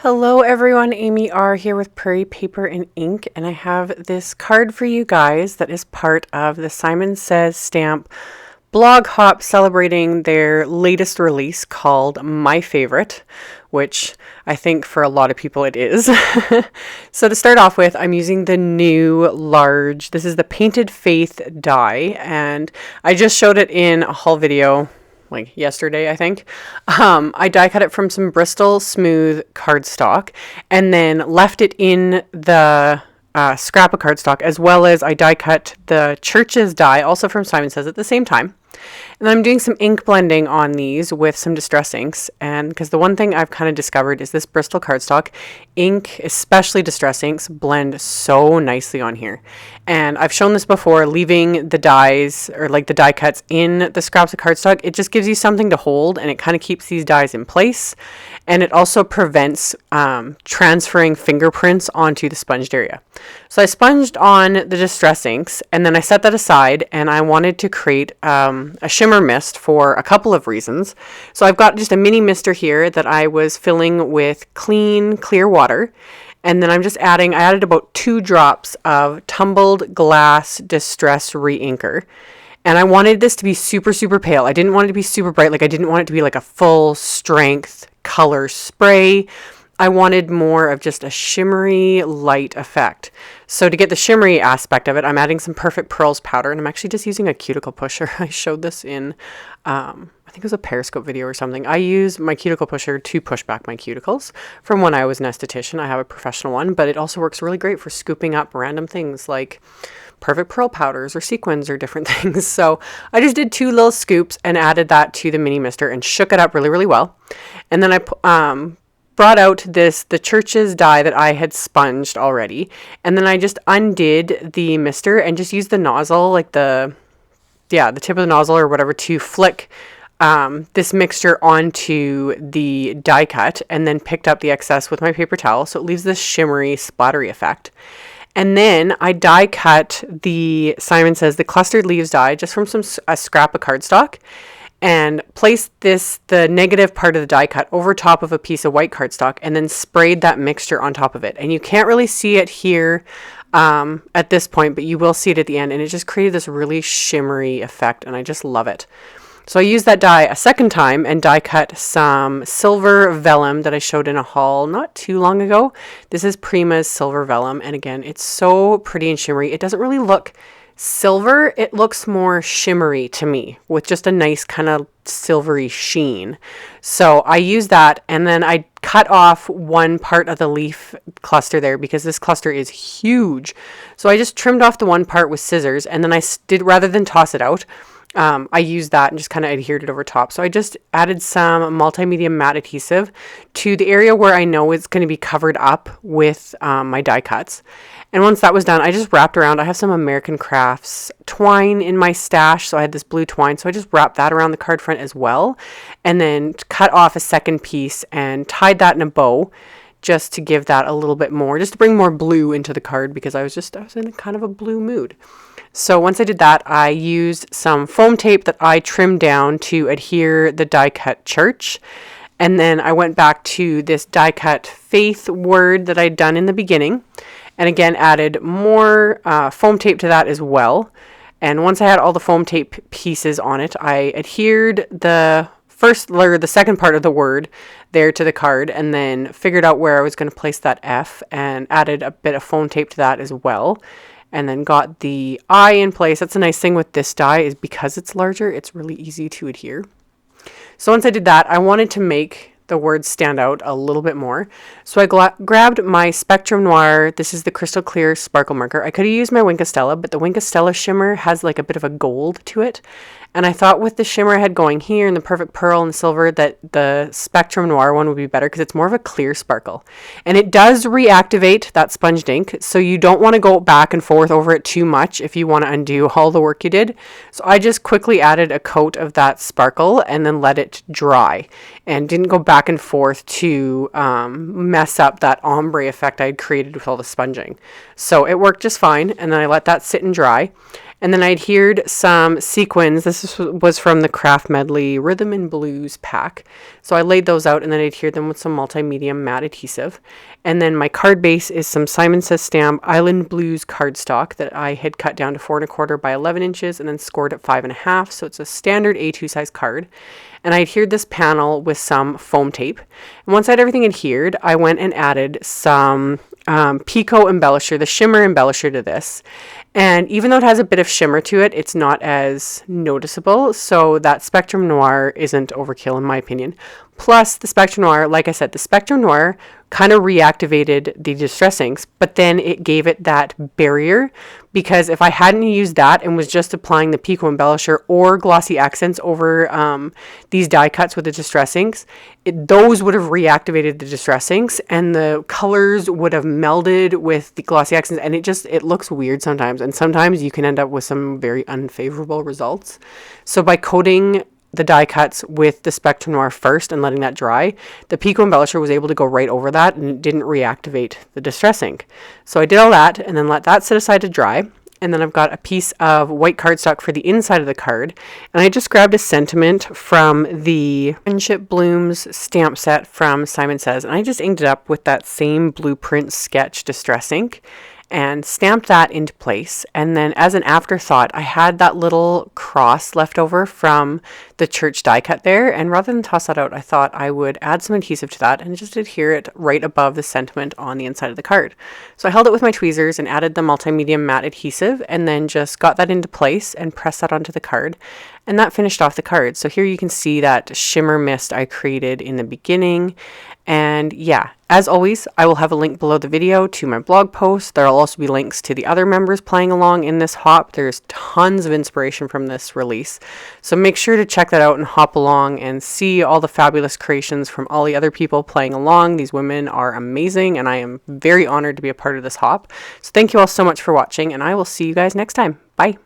Hello everyone, AmyR here with Prairie Paper and Ink, and I have this card for you guys that is part of the Simon Says Stamp blog hop celebrating their latest release called My Favorite, which I think for a lot of people it is. So to start off with, I'm using the new large, this is the Painted Faith die, and I just showed it in a haul video like yesterday, I think. I die cut it from some Bristol Smooth cardstock and then left it in the scrap of cardstock, as well as I die cut the Church's die, also from Simon Says, at the same time. And I'm doing some ink blending on these with some distress inks, and because the one thing I've kind of discovered is this Bristol cardstock ink, especially distress inks, blend so nicely on here. And I've shown this before, leaving the dies or like the die cuts in the scraps of cardstock, it just gives you something to hold, and it kind of keeps these dies in place, and it also prevents transferring fingerprints onto the sponged area. So I sponged on the distress inks, and then I set that aside, and I wanted to create a Shimmer Mist for a couple of reasons. So I've got just a mini mister here that I was filling with clean, clear water. And then I added about 2 drops of tumbled glass distress re-inker. And I wanted this to be super, super pale. I didn't want it to be super bright. Like, I didn't want it to be like a full strength color spray. I wanted more of just a shimmery light effect. So to get the shimmery aspect of it, I'm adding some Perfect Pearls powder, and I'm actually just using a cuticle pusher. I showed this in, I think it was a Periscope video or something. I use my cuticle pusher to push back my cuticles from when I was an esthetician. I have a professional one, but it also works really great for scooping up random things like Perfect Pearl powders or Sequins or different things. So I just did 2 little scoops and added that to the mini mister and shook it up really, really well. And then I brought out the Church's die that I had sponged already, and then I just undid the mister and just used the nozzle, like the tip of the nozzle or whatever, to flick this mixture onto the die cut, and then picked up the excess with my paper towel, so it leaves this shimmery splattery effect. And then I die cut the Simon Says the Clustered Leaves die just from a scrap of cardstock, and placed the negative part of the die cut over top of a piece of white cardstock, and then sprayed that mixture on top of it. And you can't really see it here at this point, but you will see it at the end, and it just created this really shimmery effect, and I just love it. So I used that die a second time and die cut some silver vellum that I showed in a haul not too long ago. This is Prima's silver vellum, and again, it's so pretty and shimmery. It doesn't really look silver, it looks more shimmery to me with just a nice kind of silvery sheen. So I used that, and then I cut off one part of the leaf cluster there because this cluster is huge. So I just trimmed off the one part with scissors, and then rather than toss it out, I used that and just kind of adhered it over top. So I just added some multimedia matte adhesive to the area where I know it's going to be covered up with my die cuts. And once that was done, I just wrapped around. I have some American Crafts twine in my stash, so I had this blue twine. So I just wrapped that around the card front as well, and then cut off a second piece and tied that in a bow, just to give that a little bit more, just to bring more blue into the card, because I was in a kind of a blue mood. So once I did that, I used some foam tape that I trimmed down to adhere the die cut Church. And then I went back to this die cut Faith word that I'd done in the beginning, and again added more foam tape to that as well. And once I had all the foam tape pieces on it, I adhered the second part of the word there to the card, and then figured out where I was going to place that F and added a bit of foam tape to that as well. And then got the I in place. That's a nice thing with this die, is because it's larger, it's really easy to adhere. So once I did that, I wanted to make the words stand out a little bit more. So I grabbed my Spectrum Noir. This is the crystal clear sparkle marker. I could have used my Wink of Stella, but the Wink of Stella shimmer has like a bit of a gold to it. And I thought with the shimmer I had going here and the Perfect Pearl and the silver, that the Spectrum Noir one would be better because it's more of a clear sparkle. And it does reactivate that sponged ink, so you don't want to go back and forth over it too much if you want to undo all the work you did. So I just quickly added a coat of that sparkle and then let it dry, and didn't go back and forth to mess up that ombre effect I'd created with all the sponging. So it worked just fine, and then I let that sit and dry. And then I adhered some Sequins. This was from the Craft Medley Rhythm and Blues pack. So I laid those out and then I adhered them with some multimedia matte adhesive. And then my card base is some Simon Says Stamp Island Blues cardstock that I had cut down to 4 1/4 by 11 inches and then scored at 5 1/2. So it's a standard A2 size card. And I adhered this panel with some foam tape. And once I had everything adhered, I went and added some Pico embellisher, the shimmer embellisher to this. And even though it has a bit of shimmer to it, it's not as noticeable. So that Spectrum Noir isn't overkill in my opinion. Plus the Spectrum Noir, like I said, the Spectrum Noir kind of reactivated the distress inks, but then it gave it that barrier, because if I hadn't used that and was just applying the Pico embellisher or glossy accents over these die cuts with the distress inks, those would have reactivated the distress inks and the colors would have melded with the glossy accents, and it looks weird sometimes, and sometimes you can end up with some very unfavorable results. So by coating the die cuts with the Spectrum Noir first and letting that dry, the Pico embellisher was able to go right over that and it didn't reactivate the distress ink. So I did all that and then let that sit aside to dry. And then I've got a piece of white cardstock for the inside of the card. And I just grabbed a sentiment from the Friendship Blooms stamp set from Simon Says. And I just inked it up with that same blueprint sketch distress ink and stamped that into place. And then as an afterthought, I had that little cross left over from the church die cut there. And rather than toss that out, I thought I would add some adhesive to that and just adhere it right above the sentiment on the inside of the card. So I held it with my tweezers and added the multimedia matte adhesive and then just got that into place and pressed that onto the card. And that finished off the card. So here you can see that shimmer mist I created in the beginning. And yeah, as always, I will have a link below the video to my blog post. There will also be links to the other members playing along in this hop. There's tons of inspiration from this release. So make sure to check that out and hop along and see all the fabulous creations from all the other people playing along. These women are amazing and I am very honored to be a part of this hop. So thank you all so much for watching and I will see you guys next time. Bye.